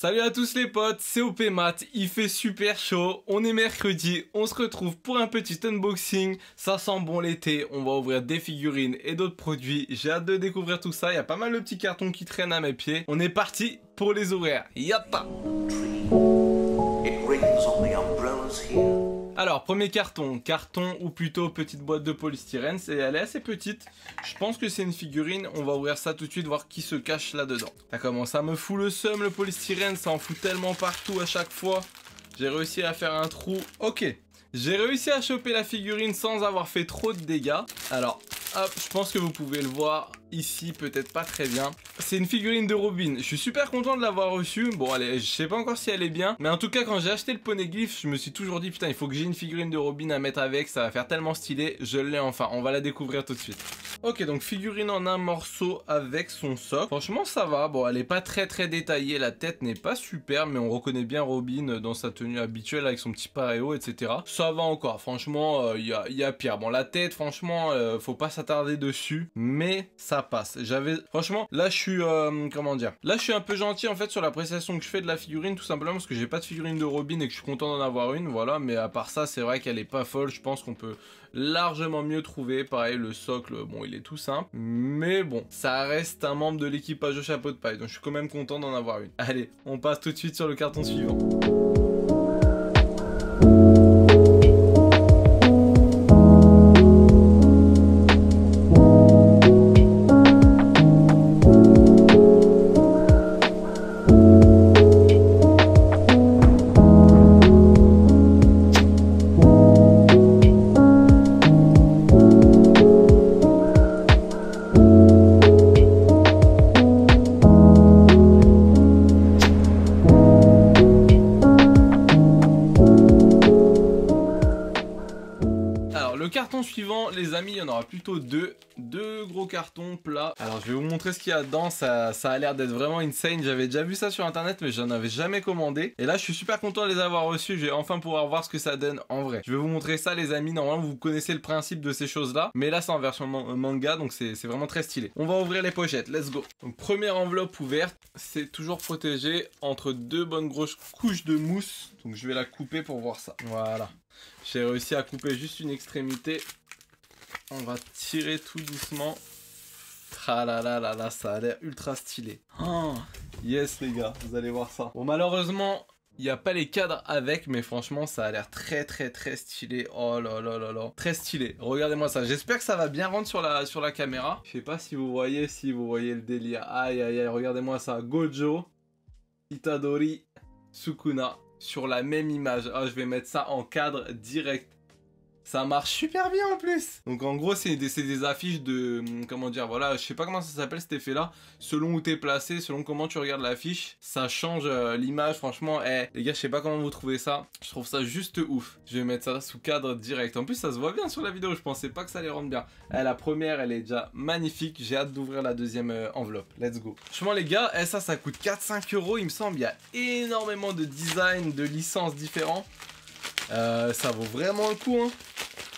Salut à tous les potes, c'est OP Mat, il fait super chaud, on est mercredi, on se retrouve pour un petit unboxing, ça sent bon l'été, on va ouvrir des figurines et d'autres produits, j'ai hâte de découvrir tout ça, il y a pas mal de petits cartons qui traînent à mes pieds, on est parti pour les ouvrir, yatta! Alors, premier carton ou plutôt petite boîte de polystyrène, elle est assez petite. Je pense que c'est une figurine, on va ouvrir ça tout de suite, voir qui se cache là-dedans. Ça commence à me fout le seum le polystyrène, ça en fout tellement partout à chaque fois. J'ai réussi à faire un trou, ok. J'ai réussi à choper la figurine sans avoir fait trop de dégâts. Alors, hop, je pense que vous pouvez le voir ici, peut-être pas très bien. C'est une figurine de Robin. Je suis super content de l'avoir reçue. Bon, allez, je sais pas encore si elle est bien. Mais en tout cas, quand j'ai acheté le poneglyph, je me suis toujours dit, putain, il faut que j'ai une figurine de Robin à mettre avec. Ça va faire tellement stylé. Je l'ai enfin. On va la découvrir tout de suite. Ok, donc figurine en un morceau avec son socle. Franchement, ça va. Bon, elle est pas très détaillée. La tête n'est pas super, mais on reconnaît bien Robin dans sa tenue habituelle avec son petit paréo, etc. Ça va encore. Franchement, il y a pire. Bon, la tête, franchement, faut pas s'attarder dessus. Mais ça passe. Franchement, là, je suis... comment dire? Là, je suis un peu gentil, en fait, sur l'appréciation que je fais de la figurine, tout simplement parce que j'ai pas de figurine de Robin et que je suis content d'en avoir une, voilà. Mais à part ça, c'est vrai qu'elle est pas folle. Je pense qu'on peut largement mieux trouver. Pareil, le socle, bon, il est tout simple. Mais bon, ça reste un membre de l'équipage au chapeau de paille. Donc, je suis quand même content d'en avoir une. Allez, on passe tout de suite sur le carton suivant. Le carton suivant, les amis, il y en aura plutôt deux gros cartons plats. Alors je vais vous montrer ce qu'il y a dedans, ça a l'air d'être vraiment insane. J'avais déjà vu ça sur internet mais j'en avais jamais commandé. Et là je suis super content de les avoir reçus, je vais enfin pouvoir voir ce que ça donne en vrai. Je vais vous montrer ça les amis, normalement vous connaissez le principe de ces choses là. Mais là c'est en version manga donc c'est vraiment très stylé. On va ouvrir les pochettes, let's go. Donc première enveloppe ouverte, c'est toujours protégé entre deux bonnes grosses couches de mousse. Donc je vais la couper pour voir ça, voilà. J'ai réussi à couper juste une extrémité. On va tirer tout doucement. Ah là là là là, ça a l'air ultra stylé. Oh, yes les gars, vous allez voir ça. Bon malheureusement, il n'y a pas les cadres avec, mais franchement ça a l'air très stylé. Oh là là là là, très stylé. Regardez-moi ça, j'espère que ça va bien rendre sur la caméra. Je sais pas si vous voyez le délire. Aïe aïe aïe, regardez-moi ça. Gojo, Itadori, Sukuna. Sur la même image. Ah, je vais mettre ça en cadre direct. Ça marche super bien en plus. Donc en gros c'est des affiches de... Comment dire, voilà, je sais pas comment ça s'appelle cet effet là. Selon où t'es placé, selon comment tu regardes l'affiche, ça change l'image. Franchement, les gars, je sais pas comment vous trouvez ça. Je trouve ça juste ouf. Je vais mettre ça sous cadre direct. En plus ça se voit bien sur la vidéo, je pensais pas que ça allait rendre bien. La première elle est déjà magnifique. J'ai hâte d'ouvrir la deuxième enveloppe. Let's go. Franchement les gars, ça coûte 4-5 € il me semble. Il y a énormément de designs, de licences différents. Ça vaut vraiment le coup hein.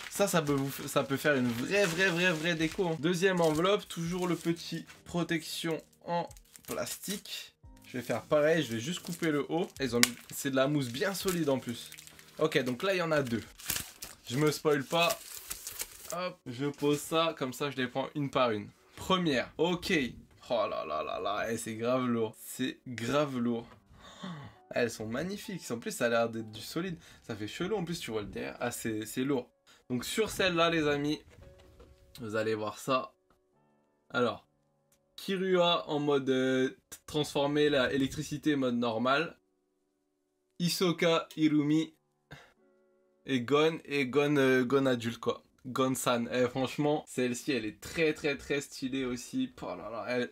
Ça peut faire une vraie déco hein. Deuxième enveloppe, toujours le petit protection en plastique. Je vais faire pareil, je vais juste couper le haut. C'est de la mousse bien solide en plus. Ok, donc là il y en a deux. Je me spoil pas. Hop, je pose ça, comme ça je les prends une par une. Première, ok. Oh là là là là, c'est grave lourd. C'est grave lourd. Elles sont magnifiques, en plus ça a l'air d'être du solide. Ça fait chelou en plus, tu vois le derrière. Ah c'est lourd. Donc sur celle-là les amis, vous allez voir ça. Alors, Kirua en mode transformer la électricité mode normal. Hisoka Irumi et Gon adulte quoi. Gon-san. Franchement, celle-ci elle est très stylée aussi. Oh là là,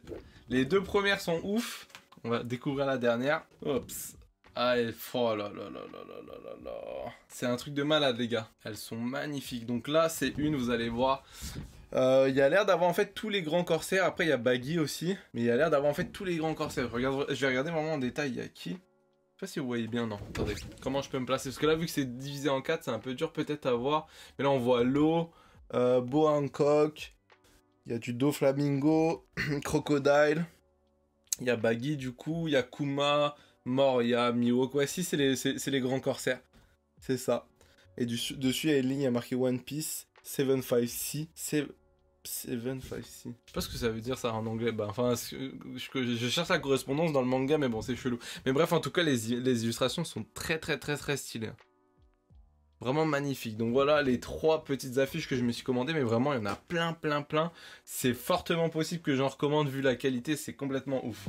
les deux premières sont ouf. On va découvrir la dernière. Oups. Ah, oh là là là là là là là là. C'est un truc de malade les gars. Elles sont magnifiques. Donc là c'est une, vous allez voir. Il y a l'air d'avoir en fait tous les grands corsaires. Après il y a Baggy aussi. Mais il y a l'air d'avoir en fait tous les grands corsaires. Je vais regarder vraiment en détail. Il y a qui? Je sais pas si vous voyez bien, non. Attendez. Comment je peux me placer? Parce que là vu que c'est divisé en 4, c'est un peu dur peut-être à voir. Mais là on voit Lo, Bo Hancock. Il y a du Doflamingo, Crocodile. Il y a Baggy du coup. Il y a Kuma. Moria, Mihawk. Ouais, si, c'est les grands corsaires. C'est ça. Et dessus, il y a une ligne, il y a marqué One Piece, 756. 756. Je sais pas ce que ça veut dire ça en anglais. Bah, enfin, je cherche la correspondance dans le manga, mais bon, c'est chelou. Mais bref, en tout cas, les illustrations sont très stylées. Vraiment magnifique. Donc voilà les 3 petites affiches que je me suis commandées, mais vraiment il y en a plein. C'est fortement possible que j'en recommande vu la qualité, c'est complètement ouf.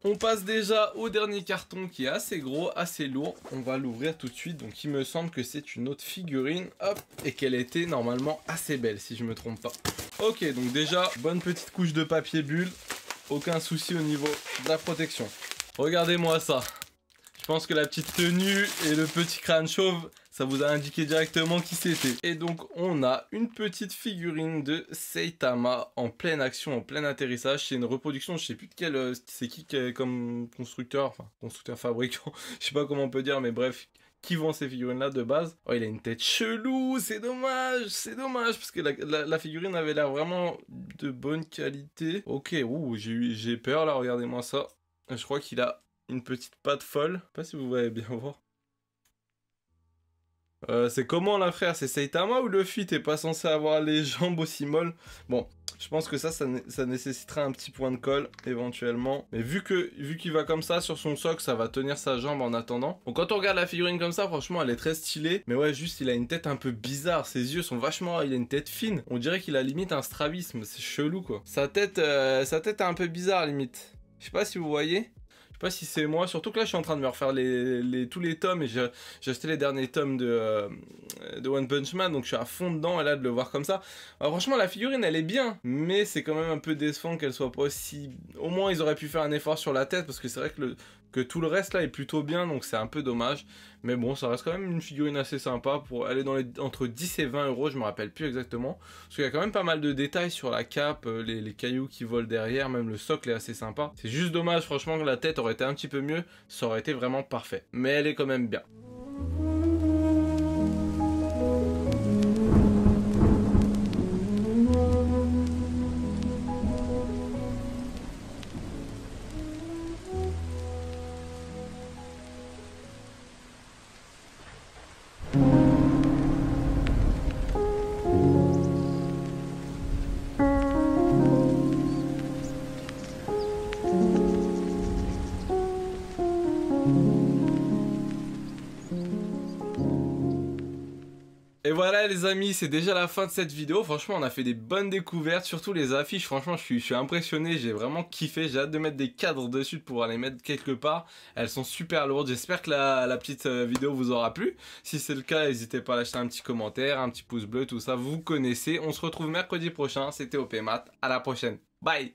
On passe déjà au dernier carton qui est assez gros, assez lourd. On va l'ouvrir tout de suite. Donc il me semble que c'est une autre figurine. Hop, et qu'elle était normalement assez belle si je me trompe pas. Ok, donc déjà, bonne petite couche de papier bulle. Aucun souci au niveau de la protection. Regardez-moi ça. Je pense que la petite tenue et le petit crâne chauve, ça vous a indiqué directement qui c'était. Et donc on a une petite figurine de Saitama en pleine action, en plein atterrissage. C'est une reproduction, je sais plus de quel, c'est qui est comme constructeur, enfin constructeur fabricant, je sais pas comment on peut dire, mais bref, qui vend ces figurines là de base. Oh, il a une tête chelou, c'est dommage, parce que la figurine avait l'air vraiment de bonne qualité. Ok, ouh, j'ai peur là, regardez-moi ça. Je crois qu'il a une petite patte folle. Je sais pas si vous voyez bien voir. C'est comment là, frère? C'est Saitama ou Luffy? T'es pas censé avoir les jambes aussi molles? Bon, je pense que ça nécessitera un petit point de colle éventuellement. Mais vu qu'il va comme ça sur son socle, ça va tenir sa jambe en attendant. Donc quand on regarde la figurine comme ça, franchement, elle est très stylée. Mais ouais, juste il a une tête un peu bizarre. Ses yeux sont vachement... Il a une tête fine. On dirait qu'il a limite un strabisme. C'est chelou quoi. Sa tête est un peu bizarre limite. Je sais pas si vous voyez. Je sais pas si c'est moi, surtout que là je suis en train de me refaire tous les tomes et j'ai acheté les derniers tomes de One Punch Man, donc je suis à fond dedans et là de le voir comme ça. Alors, franchement la figurine elle est bien, mais c'est quand même un peu décevant qu'elle soit pas aussi... Au moins ils auraient pu faire un effort sur la tête parce que c'est vrai que tout le reste là est plutôt bien, donc c'est un peu dommage. Mais bon, ça reste quand même une figurine assez sympa pour aller entre 10 et 20 euros, je me rappelle plus exactement. Parce qu'il y a quand même pas mal de détails sur la cape, les cailloux qui volent derrière, même le socle est assez sympa. C'est juste dommage franchement que la tête aurait été un petit peu mieux, ça aurait été vraiment parfait. Mais elle est quand même bien. Et voilà les amis, c'est déjà la fin de cette vidéo. Franchement on a fait des bonnes découvertes, surtout les affiches. Franchement je suis impressionné, j'ai vraiment kiffé. J'ai hâte de mettre des cadres dessus pour pouvoir les mettre quelque part. Elles sont super lourdes, j'espère que la petite vidéo vous aura plu. Si c'est le cas, n'hésitez pas à lâcher un petit commentaire, un petit pouce bleu, tout ça vous connaissez. On se retrouve mercredi prochain, c'était OP Math, à la prochaine, bye.